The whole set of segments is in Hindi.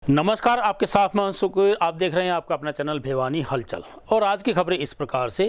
नमस्कार, आपके साथ मैं अंशु। आप देख रहे हैं आपका अपना चैनल भिवानी हलचल। और आज की खबरें इस प्रकार से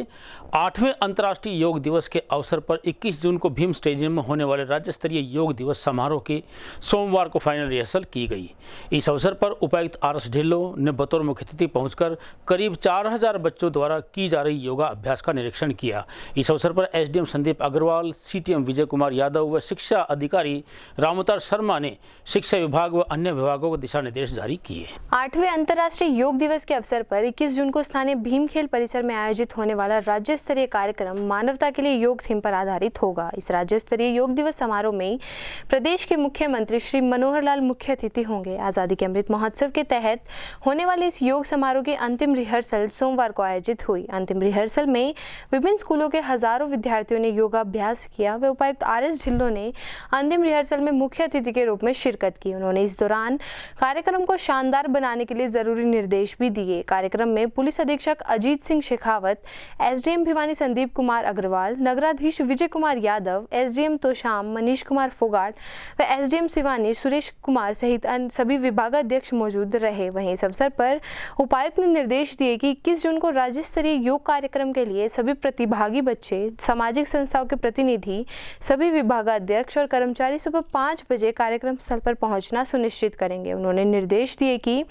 8वें अंतर्राष्ट्रीय योग दिवस के अवसर पर 21 जून को भीम स्टेडियम में होने वाले राज्य स्तरीय योग दिवस समारोह की सोमवार को फाइनल रिहर्सल की गई। इस अवसर पर उपायुक्त आर.एस. ढिल्लों ने बतौर मुख्य अतिथि पहुंचकर करीब 4000 बच्चों द्वारा की जा रही योगा अभ्यास का निरीक्षण किया। इस अवसर पर एसडीएम संदीप अग्रवाल, सीटीएम विजय कुमार यादव व शिक्षा अधिकारी रामोतर शर्मा ने शिक्षा विभाग व अन्य विभागों को दिशा निर्देश जारी किए। 8वें अंतर्राष्ट्रीय योग दिवस के अवसर पर 21 जून को स्थानीय भीम खेल परिसर में आयोजित होने वाला राज्य स्तरीय कार्यक्रम मानवता के लिए योग थीम पर आधारित होगा। इस राज्य स्तरीय योग दिवस समारोह में प्रदेश के मुख्यमंत्री श्री मनोहर लाल मुख्य अतिथि होंगे। आजादी के अमृत महोत्सव के तहत होने वाले इस योग समारोह की अंतिम रिहर्सल सोमवार को आयोजित हुई। अंतिम रिहर्सल में विभिन्न स्कूलों के हजारों विद्यार्थियों ने योगाभ्यास किया व उपायुक्त आर.एस. ढिल्लों ने अंतिम रिहर्सल में मुख्य अतिथि के रूप में शिरकत की। उन्होंने इस दौरान कार्यक्रम को शानदार बनाने के लिए जरूरी निर्देश भी दिए। कार्यक्रम में पुलिस अधीक्षक अजीत सिंह शेखावत, एसडीएम भिवानी संदीप कुमार अग्रवाल, नगराधीश विजय कुमार यादव, एसडीएम तोशाम मनीष कुमार फोगाट व एसडीएम सिवानी सुरेश कुमार सहित अन्य सभी विभागाध्यक्ष मौजूद रहे। वहीं इस अवसर पर उपायुक्त ने निर्देश दिए कि 21 जून को राज्य स्तरीय योग कार्यक्रम के लिए सभी प्रतिभागी बच्चे, सामाजिक संस्थाओं के प्रतिनिधि, सभी विभागाध्यक्ष और कर्मचारी सुबह 5 बजे कार्यक्रम स्थल पर पहुंचना सुनिश्चित करेंगे। उन्होंने निर्देश दिए कि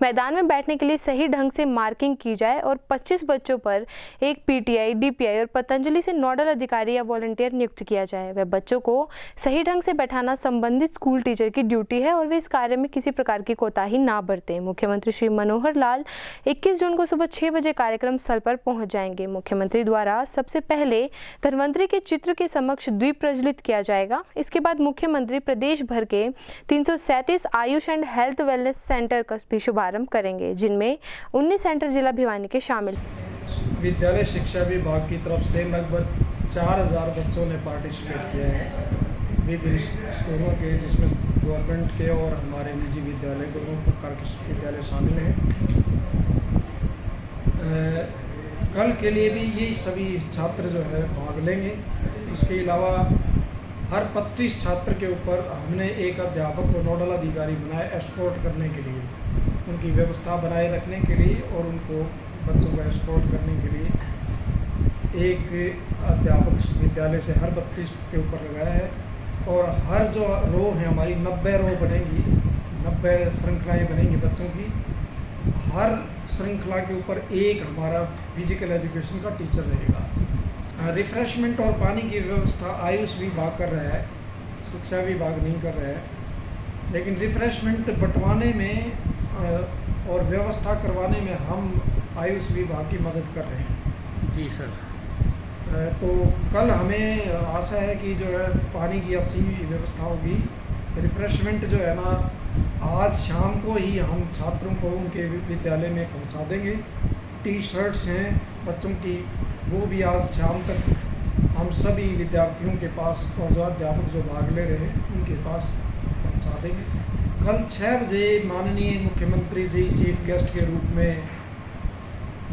मैदान में बैठने के लिए सही ढंग से मार्किंग की जाए और 25 बच्चों पर एक पीटीआई, डीपीआई और पतंजलि से नोडल अधिकारी या वॉलंटियर नियुक्त किया जाए। वह बच्चों को सही ढंग से बैठाना संबंधित स्कूल टीचर की ड्यूटी है और वे इस कार्य में किसी प्रकार की कोताही ना बरतें। मुख्यमंत्री श्री मनोहर लाल 21 जून को सुबह 6 बजे कार्यक्रम स्थल पर पहुंच जाएंगे। मुख्यमंत्री द्वारा सबसे पहले धन्वंतरि के चित्र के समक्ष द्वीप प्रज्वलित किया जाएगा। इसके बाद मुख्यमंत्री प्रदेश भर के 337 Ayush and health wellness centre का भी शुभारंभ करेंगे, जिनमें 19 सेंटर जिला भिवानी के शामिल। विद्यालय शिक्षा विभाग की तरफ से लगभग 4000 बच्चों ने पार्टिसिपेट किया है विभिन्न स्कूलों के, जिसमें गवर्नमेंट के और हमारे निजी विद्यालय दोनों प्रकार के विद्यालय शामिल हैं। कल के लिए भी यही सभी छात्र जो है भाग लेंगे। इसके अलावा हर 25 छात्र के ऊपर हमने एक अध्यापक को नोडल अधिकारी बनाया एस्कॉर्ट करने के लिए, उनकी व्यवस्था बनाए रखने के लिए और उनको बच्चों को एस्कॉर्ट करने के लिए एक अध्यापक विद्यालय से हर 25 के ऊपर लगाया है। और हर जो रो है हमारी 90 रो बनेगी, 90 श्रृंखलाएँ बनेंगी बच्चों की। हर श्रृंखला के ऊपर एक हमारा फिजिकल एजुकेशन का टीचर रहेगा। रिफ्रेशमेंट और पानी की व्यवस्था आयुष विभाग कर रहा है, शिक्षा विभाग नहीं कर रहा है। लेकिन रिफ्रेशमेंट बंटवाने में और व्यवस्था करवाने में हम आयुष विभाग की मदद कर रहे हैं। जी सर। तो कल हमें आशा है कि जो है पानी की अच्छी व्यवस्था होगी। रिफ्रेशमेंट जो है ना, आज शाम को ही हम छात्रों को उनके विद्यालय में पहुंचा देंगे। टी शर्ट्स हैं बच्चों की, वो भी आज शाम तक हम सभी विद्यार्थियों के पास और जो अध्यापक जो भाग ले रहे हैं उनके पास पहुंचा देंगे। कल 6 बजे माननीय मुख्यमंत्री जी चीफ गेस्ट के रूप में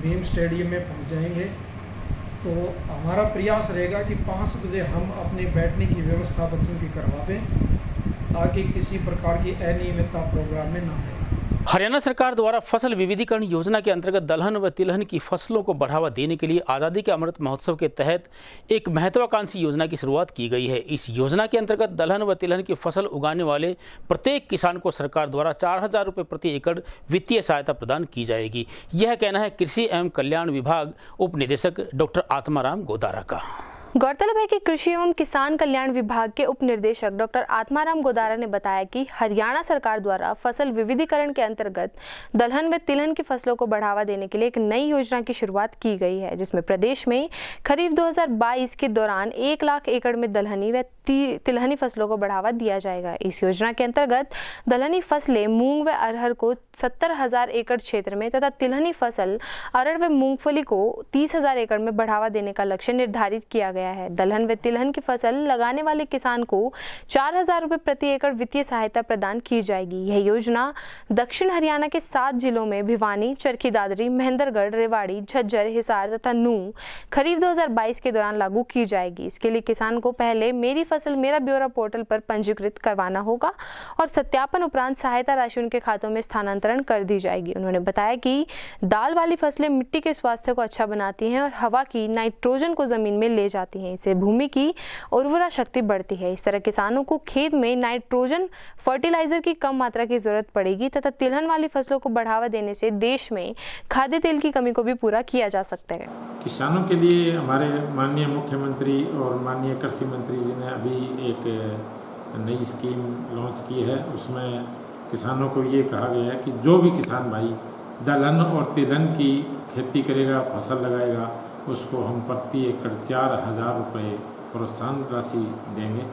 भीम स्टेडियम में पहुंच जाएंगे। तो हमारा प्रयास रहेगा कि 5 बजे हम अपने बैठने की व्यवस्था बच्चों की करवा दें, ताकि किसी प्रकार की अनियमितता प्रोग्राम में ना हो। हरियाणा सरकार द्वारा फसल विविधीकरण योजना के अंतर्गत दलहन व तिलहन की फसलों को बढ़ावा देने के लिए आज़ादी के अमृत महोत्सव के तहत एक महत्वाकांक्षी योजना की शुरुआत की गई है। इस योजना के अंतर्गत दलहन व तिलहन की फसल उगाने वाले प्रत्येक किसान को सरकार द्वारा 4000 रुपये प्रति एकड़ वित्तीय सहायता प्रदान की जाएगी। यह कहना है कृषि एवं कल्याण विभाग उप निदेशक डॉक्टर आत्माराम गोदारा का। गौरतलब है कि कृषि एवं किसान कल्याण विभाग के उप निर्देशक डॉक्टर आत्माराम गोदारा ने बताया कि हरियाणा सरकार द्वारा फसल विविधीकरण के अंतर्गत दलहन व तिलहन की फसलों को बढ़ावा देने के लिए एक नई योजना की शुरुआत की गई है, जिसमें प्रदेश में खरीफ 2022 के दौरान 1 लाख एकड़ में दलहनी व तिलहनी फसलों को बढ़ावा दिया जाएगा। इस योजना के अंतर्गत दलहनी फसलें मूंग व अरहर को 70,000 एकड़ क्षेत्र में तथा तिलहनी फसल अरहर व मूंगफली को 30,000 एकड़ में बढ़ावा देने का लक्ष्य निर्धारित किया गया गया है। दलहन व तिलहन की फसल लगाने वाले किसान को 4,000 रुपये प्रति एकड़ वित्तीय सहायता प्रदान की जाएगी। यह योजना दक्षिण हरियाणा के 7 जिलों में भिवानी, चरखी दादरी, महेंद्रगढ़, रेवाड़ी, झज्जर, हिसार तथा नूंह खरीफ 2022 के दौरान लागू की जाएगी। इसके लिए किसान को पहले मेरी फसल मेरा ब्यौरा पोर्टल पर पंजीकृत करवाना होगा और सत्यापन उपरांत सहायता राशि उनके खातों में स्थानांतरण कर दी जाएगी। उन्होंने बताया कि दाल वाली फसलें मिट्टी के स्वास्थ्य को अच्छा बनाती हैं और हवा की नाइट्रोजन को जमीन में ले जाती हैं। इससे भूमि की उर्वरा शक्ति बढ़ती है। इस तरह किसानों को खेत में नाइट्रोजन फर्टिलाइजर की कम मात्रा की जरूरत पड़ेगी तथा तिलहन वाली फसलों को बढ़ावा देने से देश में खाद्य तेल की कमी को भी पूरा किया जा सकता है। किसानों के लिए हमारे माननीय मुख्यमंत्री और माननीय कृषि मंत्री जी ने अभी एक नई स्कीम लॉन्च की है। उसमें किसानों को ये कहा गया है कि जो भी किसान भाई दलहन और तिलहन की खेती करेगा, फसल लगाएगा, उसको हम प्रति एकड़ 4,000 रुपये प्रोत्साहन राशि देंगे।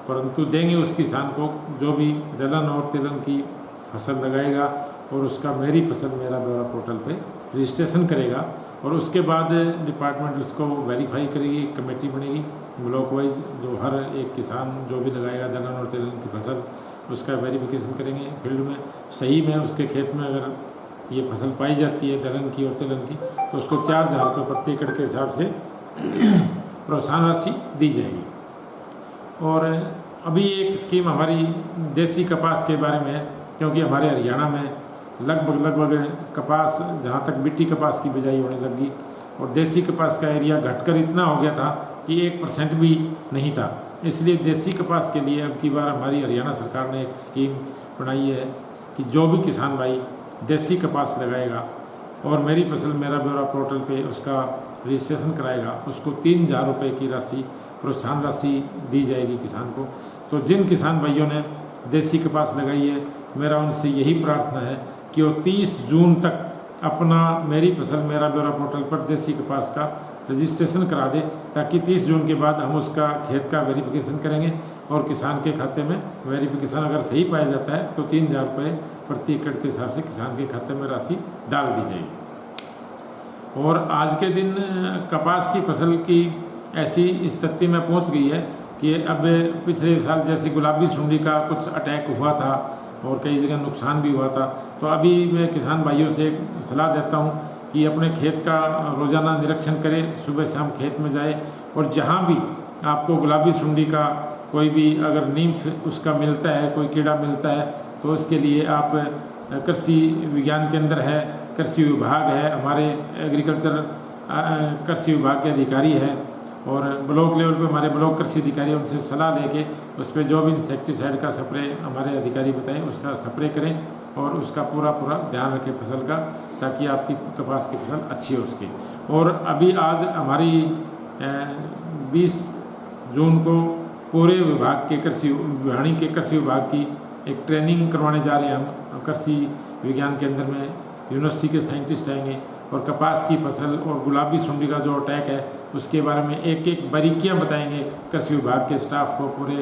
परंतु देंगे उस किसान को जो भी दलहन और तिलहन की फसल लगाएगा और उसका मेरी फसल मेरा ब्यौरा पोर्टल पे रजिस्ट्रेशन करेगा और उसके बाद डिपार्टमेंट उसको वेरीफाई करेगी। कमेटी बनेगी ब्लॉक वाइज, जो हर एक किसान जो भी लगाएगा दलहन और तिलहन की फसल उसका वेरिफिकेशन करेंगे फील्ड में। सही में उसके खेत में अगर ये फसल पाई जाती है दलहन की और तिलहन की तो उसको 4,000 रुपये प्रति एकड़ के हिसाब से प्रोत्साहन राशि दी जाएगी। और अभी एक स्कीम हमारी देसी कपास के बारे में है, क्योंकि हमारे हरियाणा में लगभग कपास जहाँ तक मिट्टी कपास की बिजाई होने लगी और देसी कपास का एरिया घटकर इतना हो गया था कि 1% भी नहीं था। इसलिए देसी कपास के लिए अब की बार हमारी हरियाणा सरकार ने एक स्कीम बनाई है कि जो भी किसान भाई देसी कपास लगाएगा और मेरी फसल मेरा ब्यौरा पोर्टल पे उसका रजिस्ट्रेशन कराएगा, उसको 3,000 रुपये की राशि प्रोत्साहन राशि दी जाएगी किसान को। तो जिन किसान भाइयों ने देसी कपास लगाई है, मेरा उनसे यही प्रार्थना है कि वो 30 जून तक अपना मेरी फसल मेरा ब्यौरा पोर्टल पर देसी कपास का रजिस्ट्रेशन करा दे, ताकि 30 जून के बाद हम उसका खेत का वेरिफिकेशन करेंगे और किसान के खाते में वेरिफिकेशन अगर सही पाया जाता है तो 3,000 रुपये प्रति एकड़ के हिसाब से किसान के खाते में राशि डाल दी जाएगी। और आज के दिन कपास की फसल की ऐसी स्थिति में पहुंच गई है कि अब पिछले साल जैसे गुलाबी सुंडी का कुछ अटैक हुआ था और कई जगह नुकसान भी हुआ था, तो अभी मैं किसान भाइयों से सलाह देता हूं कि अपने खेत का रोज़ाना निरीक्षण करें, सुबह शाम खेत में जाए और जहां भी आपको गुलाबी सुंडी का कोई भी अगर नीम उसका मिलता है, कोई कीड़ा मिलता है, तो उसके लिए आप कृषि विज्ञान केंद्र है, कृषि विभाग है, हमारे एग्रीकल्चर कृषि विभाग के अधिकारी हैं और ब्लॉक लेवल पे हमारे ब्लॉक कृषि अधिकारी उनसे सलाह लेके उस पर जो भी इंसेक्टिसाइड का स्प्रे हमारे अधिकारी बताएं उसका स्प्रे करें और उसका पूरा ध्यान रखें फसल का, ताकि आपकी कपास की फसल अच्छी हो उसकी। और अभी आज हमारी 20 जून को पूरे विभाग के भिवानी के कृषि विभाग की एक ट्रेनिंग करवाने जा रहे हैं हम। कृषि विज्ञान केंद्र में यूनिवर्सिटी के साइंटिस्ट आएंगे और कपास की फसल और गुलाबी सुंडी का जो अटैक है उसके बारे में एक बारीकियां बताएंगे कृषि विभाग के स्टाफ को। पूरे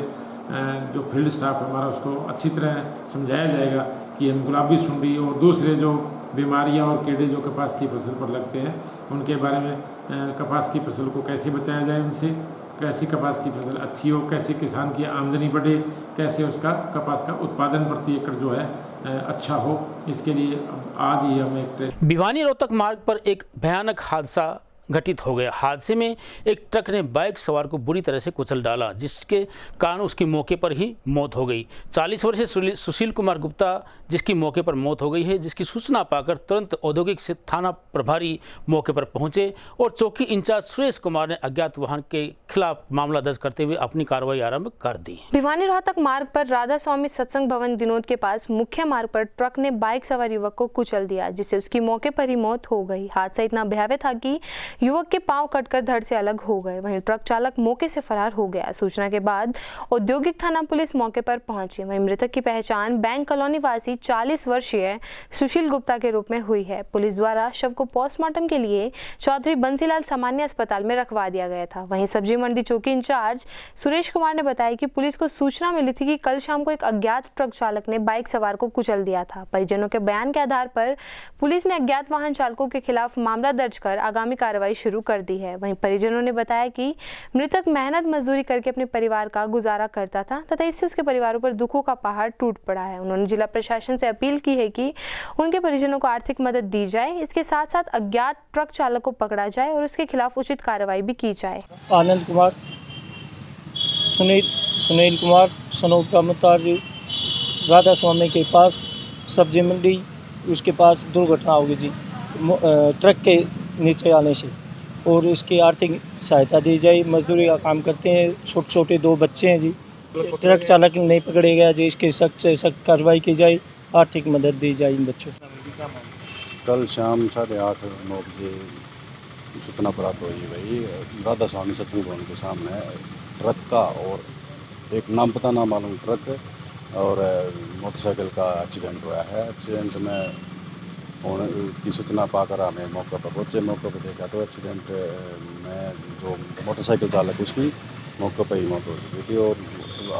जो फील्ड स्टाफ हमारा उसको अच्छी तरह समझाया जाएगा कि हम गुलाबी सुंडी और दूसरे जो बीमारियां और कीड़े जो कपास की फसल पर लगते हैं उनके बारे में कपास की फसल को कैसे बचाया जाए, उनसे कैसी कपास की फसल अच्छी हो, कैसे किसान की आमदनी बढ़े, कैसे उसका कपास का उत्पादन प्रति एकड़ जो है अच्छा हो। इसके लिए आज ही हम एक भिवानी रोहतक मार्ग पर एक भयानक हादसा घटित हो गया। हादसे में एक ट्रक ने बाइक सवार को बुरी तरह से कुचल डाला, जिसके कारण उसकी मौके पर ही मौत हो गई। 40 वर्षीय सुशील कुमार गुप्ता जिसकी मौके पर मौत हो गई है, जिसकी सूचना पाकर तुरंत औद्योगिक थाना प्रभारी मौके पर पहुंचे और चौकी इंचार्ज सुरेश कुमार ने अज्ञात वाहन के खिलाफ मामला दर्ज करते हुए अपनी कार्रवाई आरंभ कर दी। भिवानी रोहतक मार्ग पर राधा स्वामी सत्संग भवन दिनोद के पास मुख्य मार्ग पर ट्रक ने बाइक सवार युवक को कुचल दिया, जिससे उसकी मौके पर ही मौत हो गई। हादसा इतना भयावह था कि युवक के पांव कटकर धड़ से अलग हो गए। वहीं ट्रक चालक मौके से फरार हो गया। सूचना के बाद औद्योगिक थाना पुलिस मौके पर पहुंची। वहीं मृतक की पहचान बैंक कॉलोनी वासी 40 वर्षीय सुशील गुप्ता के रूप में हुई है। पुलिस द्वारा शव को पोस्टमार्टम के लिए चौधरी बंसीलाल सामान्य अस्पताल में रखवा दिया गया था। वहीं सब्जी मंडी चौकी इंचार्ज सुरेश कुमार ने बताया कि पुलिस को सूचना मिली थी कि कल शाम को एक अज्ञात ट्रक चालक ने बाइक सवार को कुचल दिया था। परिजनों के बयान के आधार पर पुलिस ने अज्ञात वाहन चालकों के खिलाफ मामला दर्ज कर आगामी कार्रवाई कार्रवाई शुरू कर दी है। वहीं परिजनों ने बताया कि मृतक मेहनत मजदूरी करके अपने परिवार का गुजारा करता था तथा इससे उसके परिवारों पर दुखों का पहाड़ टूट पड़ा है। उन्होंने जिला प्रशासन से अपील की है कि उनके परिजनों को आर्थिक मदद दी जाए, इसके साथ साथ अज्ञात ट्रक चालक को पकड़ा जाए और उसके खिलाफ उचित कार्रवाई भी की जाए। आनंद कुमार, सुनील कुमार, सनोप का मुतार जी, राधा स्वामी के पास सब्जी मंडी, उसके पास दुर्घटना हो गई जी ट्रक के नीचे आने से, और इसकी आर्थिक सहायता दी जाए। मजदूरी का काम करते हैं, छोटे छोटे 2 बच्चे हैं जी। ट्रक चालक नहीं पकड़े गया जी, इसकी सख्त से सख्त कार्रवाई की जाए, आर्थिक मदद दी जाए इन बच्चों को। कल शाम 8:30-9 बजे सूचना प्राप्त हुई भाई राधा स्वामी सत्संग भवन के सामने ट्रक का और एक नाम पता ना मालूम ट्रक और मोटरसाइकिल का एक्सीडेंट हुआ है। एक्सीडेंट में की सूचना पाकर हमें मौके पर पहुँचे। मौके पर देखा तो एक्सीडेंट में जो मोटरसाइकिल चालक उसकी मौके पर ही मौत हो चुकी थी और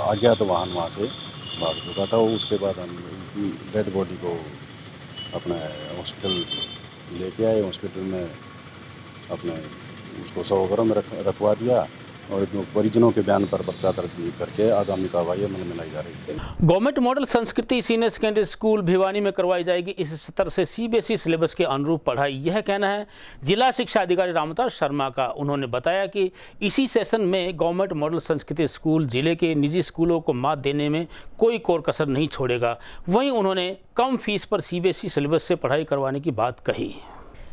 अज्ञात वाहन वहाँ से भाग चुका था। उसके बाद हम डेड बॉडी को अपने हॉस्पिटल लेके आए। हॉस्पिटल में अपने उसको 100 ग्राम रखवा दिया और परिजनों के बयान पर पर्चा दर्ज करके आगामी कार्रवाई अमल में लाई जा रही है। गवर्नमेंट मॉडल संस्कृति सीनियर सेकेंडरी स्कूल भिवानी में करवाई जाएगी इस सत्र से सीबीएसई सिलेबस के अनुरूप पढ़ाई। यह कहना है जिला शिक्षा अधिकारी रामवतार शर्मा का। उन्होंने बताया कि इसी सेशन में गवर्नमेंट मॉडल संस्कृति स्कूल जिले के निजी स्कूलों को मात देने में कोई कोर कसर नहीं छोड़ेगा। वहीं उन्होंने कम फीस पर सीबीएसई सिलेबस से पढ़ाई करवाने की बात कही।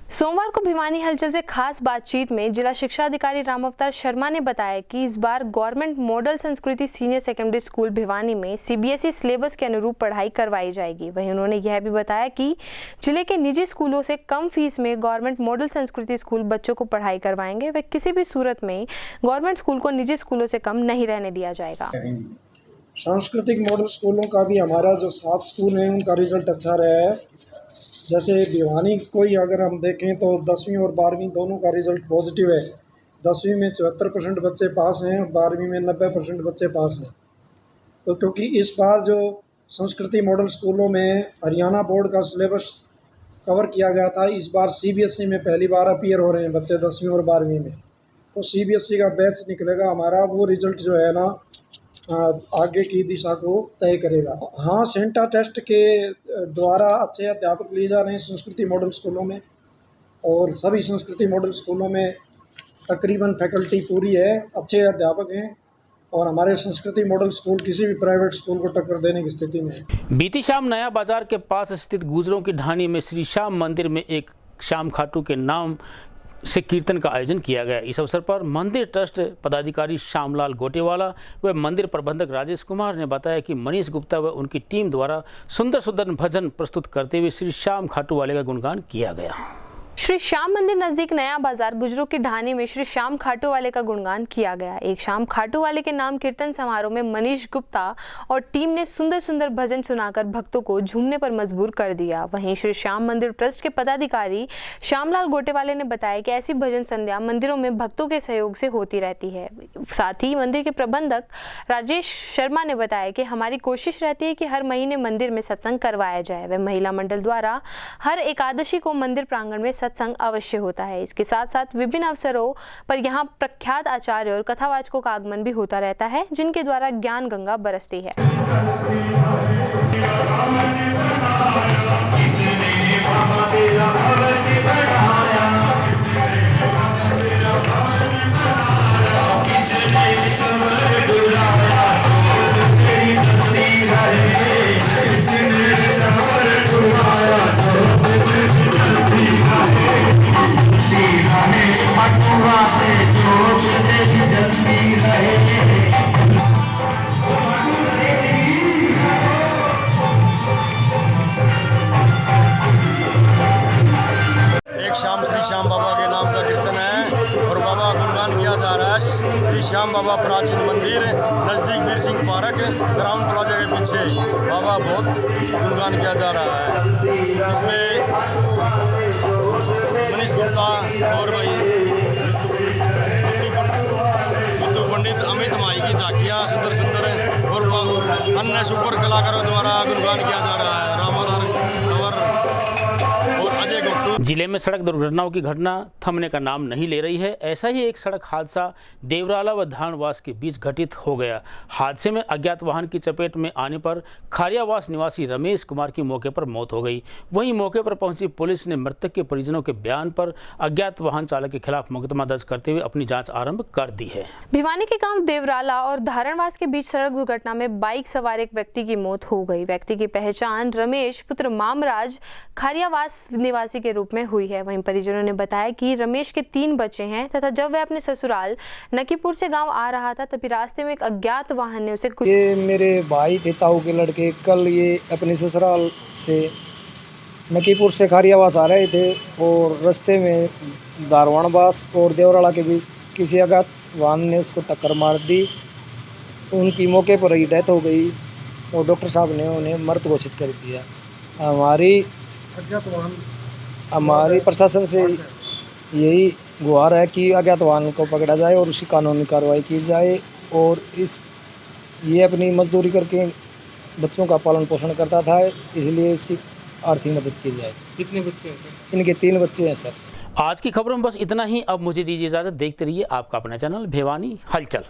सोमवार को भिवानी हलचल से खास बातचीत में जिला शिक्षा अधिकारी रामवतार शर्मा ने बताया कि इस बार गवर्नमेंट मॉडल संस्कृति सीनियर सेकेंडरी स्कूल भिवानी में सीबीएसई सिलेबस के अनुरूप पढ़ाई करवाई जाएगी। वहीं उन्होंने यह भी बताया कि जिले के निजी स्कूलों से कम फीस में गवर्नमेंट मॉडल संस्कृति स्कूल बच्चों को पढ़ाई करवाएंगे। वे किसी भी सूरत में गवर्नमेंट स्कूल को निजी स्कूलों से कम नहीं रहने दिया जाएगा। सांस्कृतिक मॉडल स्कूलों का भी हमारा जो 7 स्कूल हैं उनका रिजल्ट अच्छा रहा है। जैसे भिवानी को ही अगर हम देखें तो 10वीं और 12वीं दोनों का रिज़ल्ट पॉजिटिव है। 10वीं में 74% बच्चे पास हैं, 12वीं में 90% बच्चे पास हैं। तो क्योंकि इस बार जो संस्कृति मॉडल स्कूलों में हरियाणा बोर्ड का सिलेबस कवर किया गया था, इस बार सीबीएसई में पहली बार अपीयर हो रहे हैं बच्चे 10वीं और 12वीं में। तो सीबीएसई का बैच निकलेगा हमारा, वो रिज़ल्ट जो है ना आगे की दिशा को तय करेगा। हाँ, सेंटा टेस्ट के द्वारा अच्छे अध्यापक लिए जा रहे हैं संस्कृति मॉडल स्कूलों में और सभी संस्कृति मॉडल स्कूलों में तकरीबन फैकल्टी पूरी है, अच्छे अध्यापक हैं और हमारे संस्कृति मॉडल स्कूल किसी भी प्राइवेट स्कूल को टक्कर देने की स्थिति में है। बीती शाम नया बाजार के पास स्थित गुजरों की ढाणी में श्री श्याम मंदिर में एक श्याम खाटू के नाम से कीर्तन का आयोजन किया गया। इस अवसर पर मंदिर ट्रस्ट पदाधिकारी श्यामलाल गोटेवाला व मंदिर प्रबंधक राजेश कुमार ने बताया कि मनीष गुप्ता व उनकी टीम द्वारा सुंदर सुंदर भजन प्रस्तुत करते हुए श्री श्याम खाटू वाले का गुणगान किया गया। श्री श्याम मंदिर नजदीक नया बाजार गुजरों की ढाणी में श्री श्याम खाटू वाले का गुणगान किया गया। एक श्याम खाटू वाले के नाम कीर्तन समारोह में मनीष गुप्ता और टीम ने सुंदर सुंदर भजन सुनाकर भक्तों को झूमने पर मजबूर कर दिया। वहीं श्री श्याम मंदिर ट्रस्ट के पदाधिकारी श्यामलाल गोटेवाले ने बताया कि ऐसी भजन संध्या मंदिरों में भक्तों के सहयोग से होती रहती है। साथ ही मंदिर के प्रबंधक राजेश शर्मा ने बताया कि हमारी कोशिश रहती है कि हर महीने मंदिर में सत्संग करवाया जाए। वह महिला मंडल द्वारा हर एकादशी को मंदिर प्रांगण में सत्संग अवश्य होता है। इसके साथ साथ विभिन्न अवसरों पर यहाँ प्रख्यात आचार्य और कथावाचकों का आगमन भी होता रहता है, जिनके द्वारा ज्ञान गंगा बरसती है। श्री श्याम बाबा के नाम का कीर्तन है और बाबा गुणगान किया जा रहा है। श्री श्याम बाबा प्राचीन मंदिर नज़दीक Veer Singh park ground plaza के पीछे बाबा बहुत गुणगान किया जा रहा है। इसमें मनीष गुप्ता और भाई पंडित अमित माई की झांकियाँ सुंदर सुंदर और अन्य सुपर कलाकारों द्वारा गुणगान किया जा रहा है। रामाधार और अजय गुप्ता। जिले में सड़क दुर्घटनाओं की घटना थमने का नाम नहीं ले रही है। ऐसा ही एक सड़क हादसा देवराला व धानवास के बीच घटित हो गया। हादसे में अज्ञात वाहन की चपेट में आने पर खारियावास निवासी रमेश कुमार की मौके पर मौत हो गई। वहीं मौके पर पहुंची पुलिस ने मृतक के परिजनों के बयान पर अज्ञात वाहन चालक के खिलाफ मुकदमा दर्ज करते हुए अपनी जाँच आरम्भ कर दी है। भिवानी के गांव देवराला और धारणवास के बीच सड़क दुर्घटना में बाइक सवार एक व्यक्ति की मौत हो गई। व्यक्ति की पहचान रमेश पुत्र मामराज खारियावास निवासी के रूप में हुई है। वहीं परिजनों ने बताया कि रमेश के 3 बच्चे हैं तथा जब वह अपने ससुराल नकीपुर से गांव आ रहा था तभी रास्ते में एक अज्ञात वाहन ने उसे ये मेरे भाई थे ताऊ के लड़के, कल ये अपने ससुराल से नकीपुर से खारियावास आ रहे थे और रास्ते में धारवाणवास और देवराला के बीच किसी अज्ञात वाहन ने उसको टक्कर मार दी। उनकी मौके पर ही डेथ हो गई और डॉक्टर साहब ने उन्हें मृत घोषित कर दिया। हमारी प्रशासन से यही गुहार है कि अज्ञात वाहन को पकड़ा जाए और उसकी कानूनी कार्रवाई की जाए और ये अपनी मजदूरी करके बच्चों का पालन पोषण करता था, इसलिए इसकी आर्थिक मदद की जाए। कितने बच्चे हैं सर? इनके 3 बच्चे हैं सर। आज की खबरों में बस इतना ही। अब मुझे दीजिए इजाज़त। देखते रहिए आपका अपना चैनल भिवानी हलचल।